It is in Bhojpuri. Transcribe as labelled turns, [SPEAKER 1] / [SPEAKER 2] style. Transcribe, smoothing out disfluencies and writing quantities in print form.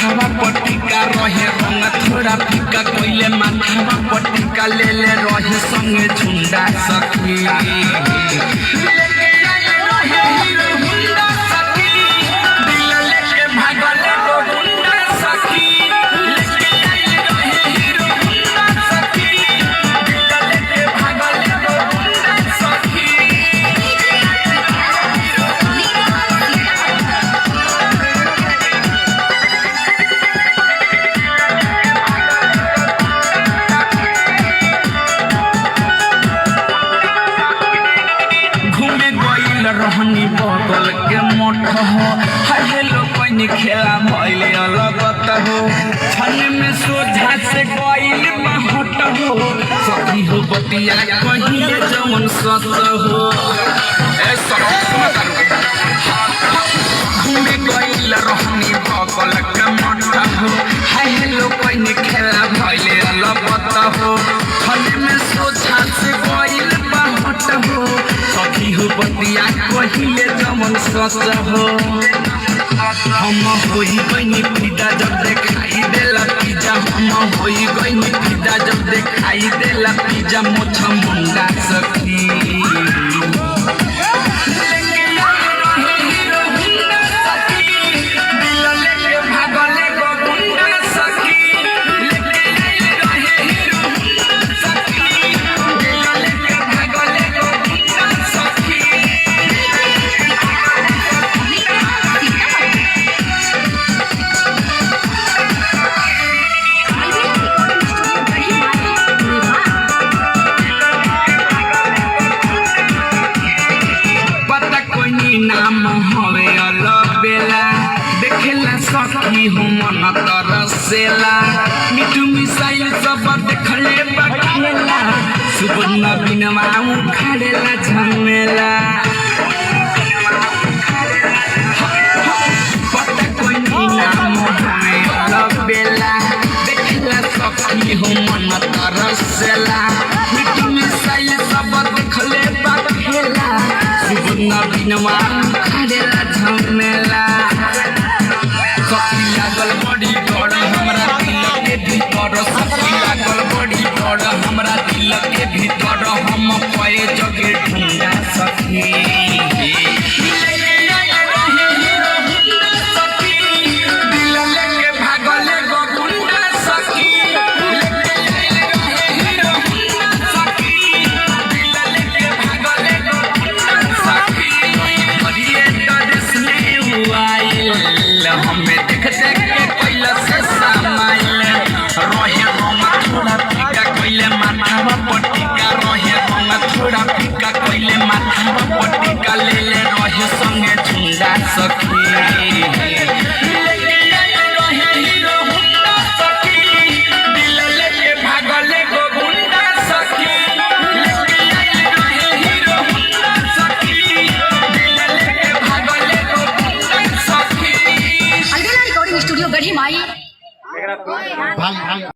[SPEAKER 1] माथावा पटिका रहे रंग थोड़ा फीका कोइले माथावा पटिका ले ले रहे संगे झुंडा सखी लेके आए रहे हीरो हुंडा सखी दिल लेके भागले गो हुंडा सखी लेके आए रहे हीरो हुंडा सखी दिल लेके भागले गो हुंडा सखी रहनी बगल के मोट हो हेलो कोई खेला भइले अलगत हो छन में सोझा से गइल महट हो सखी हो बतिया कहिए जवन सत हो ए घूमे गइल रहनी बगल के मोट हो हेलो कोई खेला भइले अलगत हो छन में सोझा से गइल महट हो सखी हो बतिया कहिले जमन सच हो हम होई गइनी फिदा जब देखाई देला पिज्जा हम होई गइनी फिदा जब देखाई देला पिज्जा मोछ मुंडा सखी नाम हवे अलबेला देखेला सखी हो मन तरसेला मिठू मिसाइल सब देखले बखेला सुबह बिनमा उखाड़ेला झमेला पता कोई नाम हवे अलबेला देखेला सखी हो मन तरसेला मिठू मिसाइल सब देखले बखेला बिनवा खाड़ेला झमेला सखी लागल बड़ी डर हमरा दिल के भीतर सखी लागल बड़ी डर हमरा दिल के भीतर हम कए जगह ढूंढा सखी।